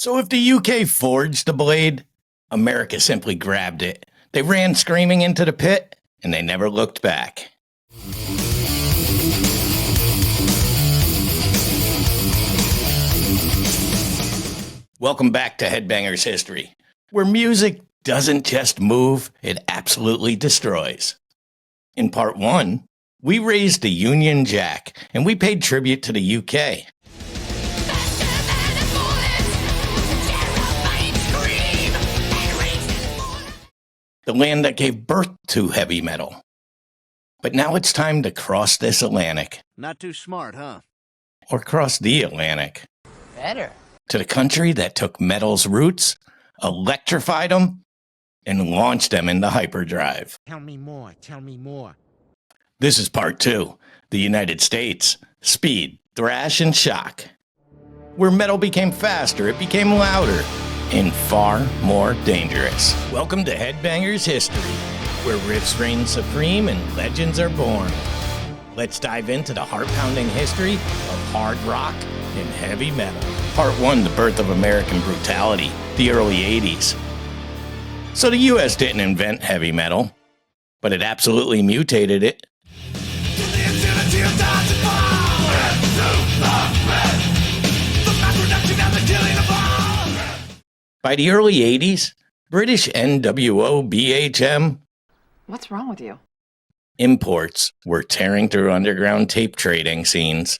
So if the UK forged the blade, America simply grabbed it. They ran screaming into the pit, and they never looked back. Welcome back to Headbangers History, where music doesn't just move, it absolutely destroys. In part 1, we raised the Union Jack, and we paid tribute to the UK. The land that gave birth to heavy metal. But now it's time to cross this Atlantic. Not too smart, huh? Or cross the Atlantic. Better. To the country that took metal's roots, electrified them, and launched them into hyperdrive. Tell me more, tell me more. This is part 2, the United States, speed, thrash, and shock. Where metal became faster, it became louder, and far more dangerous. Welcome to Headbangers History, where riffs reign supreme and legends are born. Let's dive into the heart-pounding history of hard rock and heavy metal. Part 1, the birth of American brutality, the early 80s. So the U.S. didn't invent heavy metal, but it absolutely mutated it. By the early 80s, British NWO BHM What's wrong with you? imports were tearing through underground tape trading scenes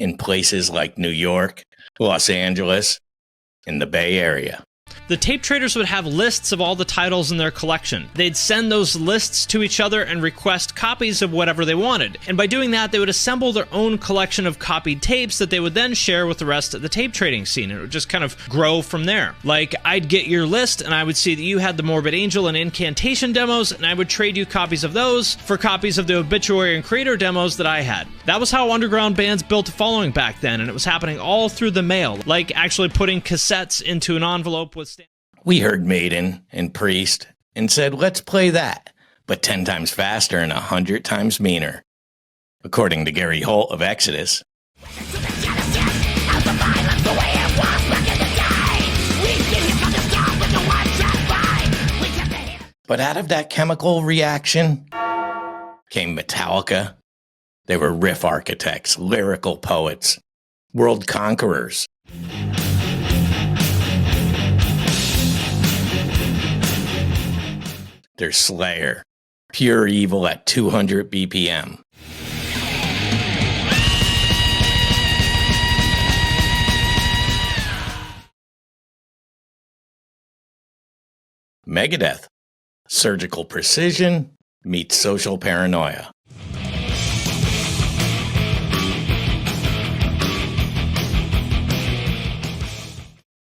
in places like New York, Los Angeles, and the Bay Area. The tape traders would have lists of all the titles in their collection. They'd send those lists to each other and request copies of whatever they wanted. And by doing that, they would assemble their own collection of copied tapes that they would then share with the rest of the tape trading scene. And it would just kind of grow from there. Like, I'd get your list and I would see that you had the Morbid Angel and Incantation demos, and I would trade you copies of those for copies of the Obituary and Creator demos that I had. That was how underground bands built a following back then, and it was happening all through the mail, like actually putting cassettes into an envelope with We heard Maiden and Priest and said, let's play that, but 10 times faster and 100 times meaner. According to Gary Holt of Exodus. But out of that chemical reaction came Metallica. They were riff architects, lyrical poets, world conquerors. They're Slayer, pure evil at 200 BPM. Megadeth, surgical precision meets social paranoia.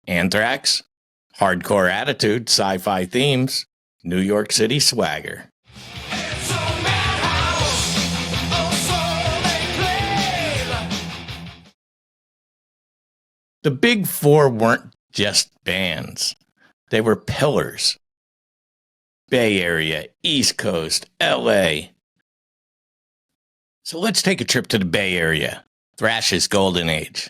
Anthrax, hardcore attitude, sci-fi themes, New York City swagger. The Big Four weren't just bands. They were pillars. Bay Area, East Coast, LA. So let's take a trip to the Bay Area, thrash's golden age.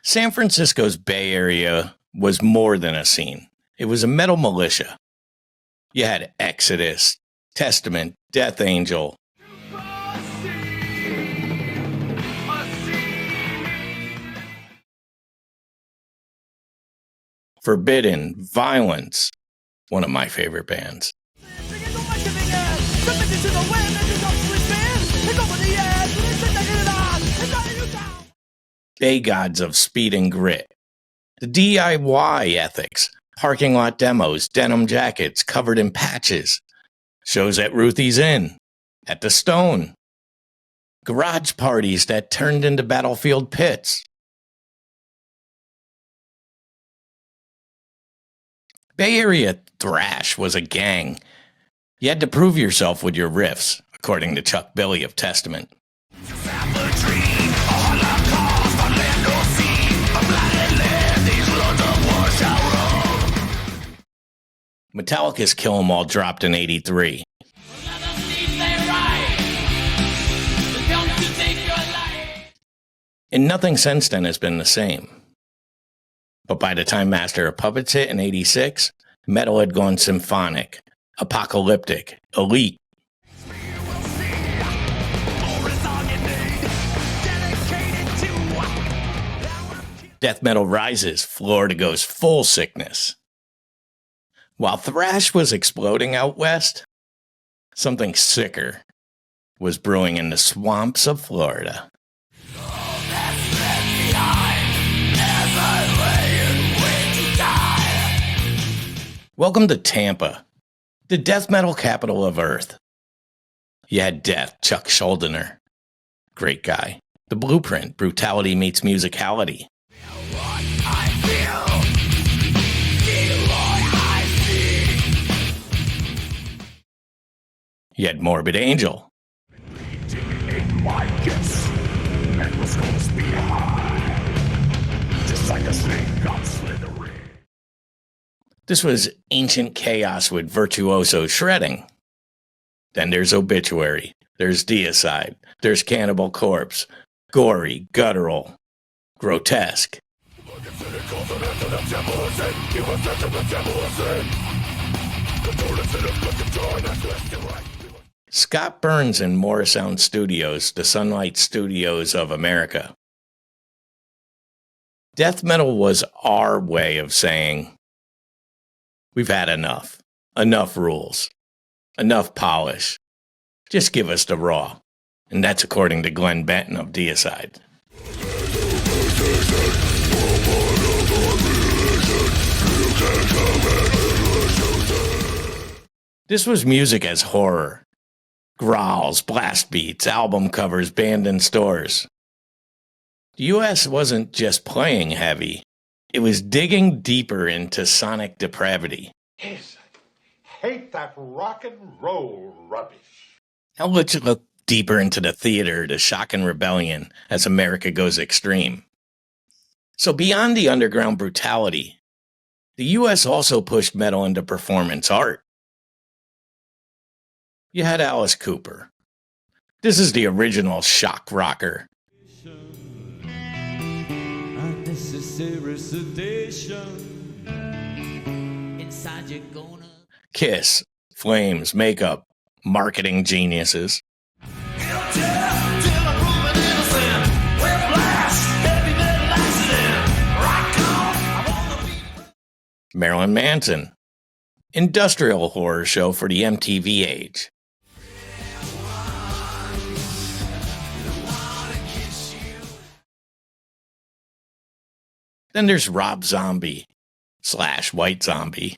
San Francisco's Bay Area was more than a scene. It was a metal militia. You had Exodus, Testament, Death Angel. Forbidden, Violence, one of my favorite bands. Bay gods of speed and grit. The DIY ethics. Parking lot demos, denim jackets covered in patches. Shows at Ruthie's Inn, at the Stone. Garage parties that turned into battlefield pits. Bay Area thrash was a gang. You had to prove yourself with your riffs, according to Chuck Billy of Testament. Metallica's Kill 'Em All dropped in '83. And nothing since then has been the same. But by the time Master of Puppets hit in '86, metal had gone symphonic, apocalyptic, elite. Death metal rises, Florida goes full sickness. While thrash was exploding out west, something sicker was brewing in the swamps of Florida. Welcome to Tampa, the death metal capital of Earth. You had Death, Chuck Schuldiner. Great guy. The Blueprint, brutality meets musicality. You had Morbid Angel. This was Ancient Chaos with virtuoso shredding. Then there's Obituary. There's Deicide. There's Cannibal Corpse. Gory, guttural, grotesque. Scott Burns and Morrisound Studios, the Sunlight Studios of America. Death metal was our way of saying, we've had enough. Enough rules. Enough polish. Just give us the raw. And that's according to Glenn Benton of Deicide. This was music as horror. Growls, blast beats, album covers banned in stores. The U.S. wasn't just playing heavy. It was digging deeper into sonic depravity. Yes, I hate that rock and roll rubbish. Now let's look deeper into the theater to shock and rebellion as America goes extreme. So beyond the underground brutality, the U.S. also pushed metal into performance art. You had Alice Cooper. This is the original shock rocker. Kiss, Flames, Makeup, marketing geniuses. Marilyn Manson, industrial horror show for the MTV age. Then there's Rob Zombie / White Zombie,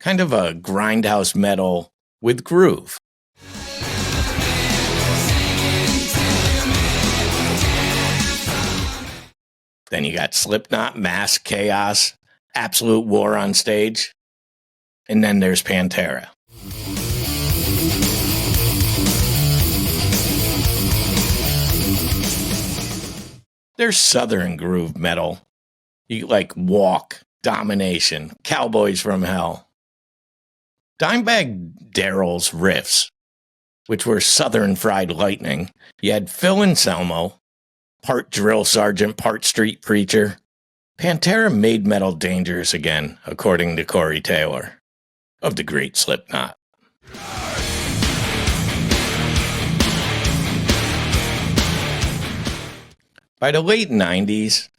kind of a grindhouse metal with groove. Then you got Slipknot, Mass, Chaos, Absolute War on stage. And then there's Pantera. There's Southern groove metal. You like Walk, Domination, Cowboys from Hell. Dimebag Darrell's riffs, which were Southern Fried Lightning. You had Phil Anselmo, part drill sergeant, part street preacher. Pantera made metal dangerous again, according to Corey Taylor, of the great Slipknot. By the late 90s,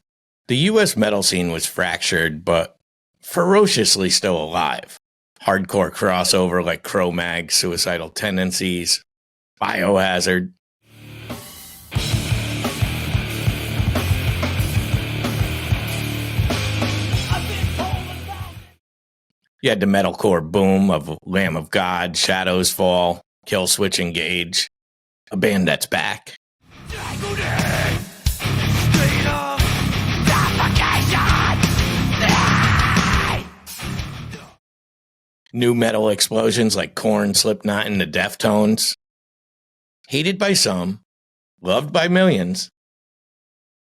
the U.S. metal scene was fractured, but ferociously still alive. Hardcore crossover like Cro-Mag, Suicidal Tendencies, Biohazard. You had the metalcore boom of Lamb of God, Shadows Fall, Killswitch Engage, a band that's back. New metal explosions like Korn, Slipknot, and the Deftones. Hated by some, loved by millions.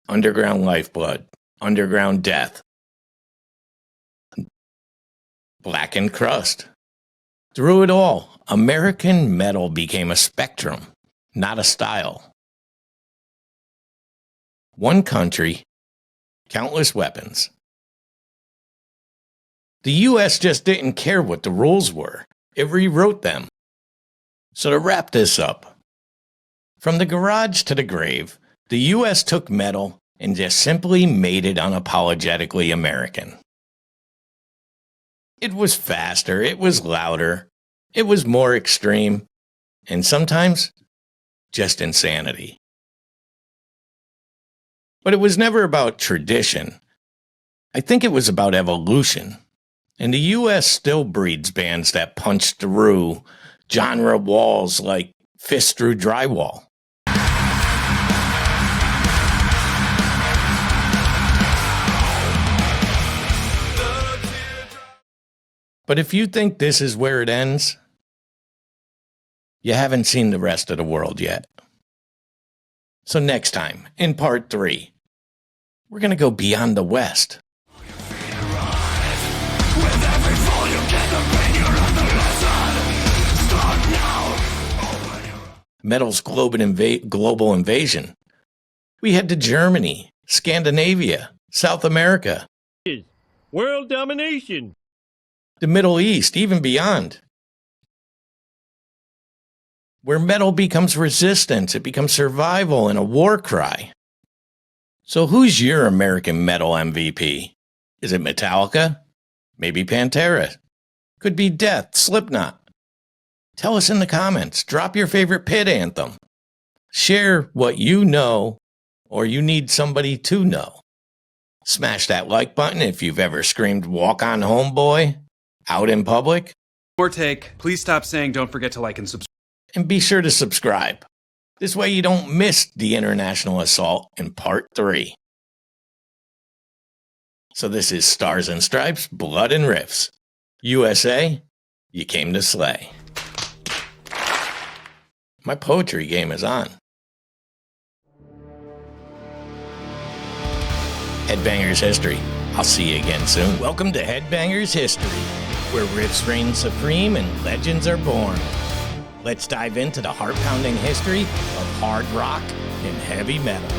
Underground Lifeblood, Underground Death. Blackened Crust. Through it all, American metal became a spectrum, not a style. One country, countless weapons. The U.S. just didn't care what the rules were. It rewrote them. So to wrap this up, from the garage to the grave, the U.S. took metal and just simply made it unapologetically American. It was faster, it was louder, it was more extreme, and sometimes just insanity. But it was never about tradition. I think it was about evolution. And the U.S. still breeds bands that punch through genre walls like fists through drywall. But if you think this is where it ends, you haven't seen the rest of the world yet. So next time, in part 3, we're going to go beyond the West. Metal's global invasion. We head to Germany, Scandinavia, South America, World domination. the Middle East, even beyond. Where metal becomes resistance, it becomes survival and a war cry. So who's your American metal MVP? Is it Metallica? Maybe Pantera? Could be Death, Slipknot. Tell us in the comments. Drop your favorite pit anthem. Share what you know or you need somebody to know. Smash that like button if you've ever screamed "Walk on Homeboy" out in public. More take. Please stop saying don't forget to like and subscribe. And be sure to subscribe. This way you don't miss the international assault in part 3. So this is Stars and Stripes, Blood and Riffs. USA, you came to slay. My poetry game is on. Headbangers History. I'll see you again soon. Welcome to Headbangers History, where riffs reign supreme and legends are born. Let's dive into the heart-pounding history of hard rock and heavy metal.